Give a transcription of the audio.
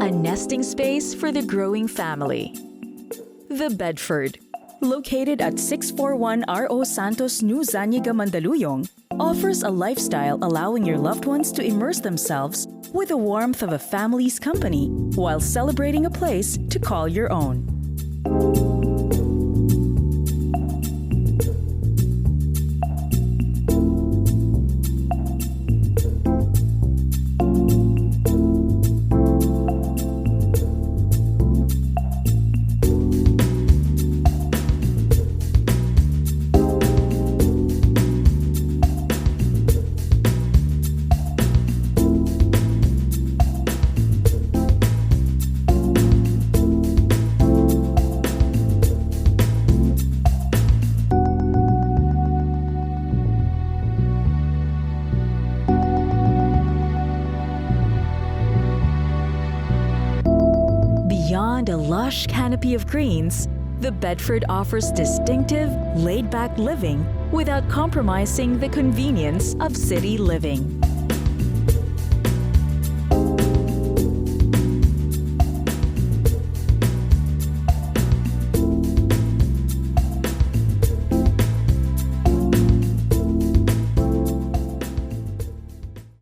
a nesting space for the growing family. The Bedford, located at 641 R.O. Santos New Zaniga, Mandaluyong, offers a lifestyle allowing your loved ones to immerse themselves with the warmth of a family's company while celebrating a place to call your own. Beyond a lush canopy of greens, the Bedford offers distinctive, laid-back living without compromising the convenience of city living.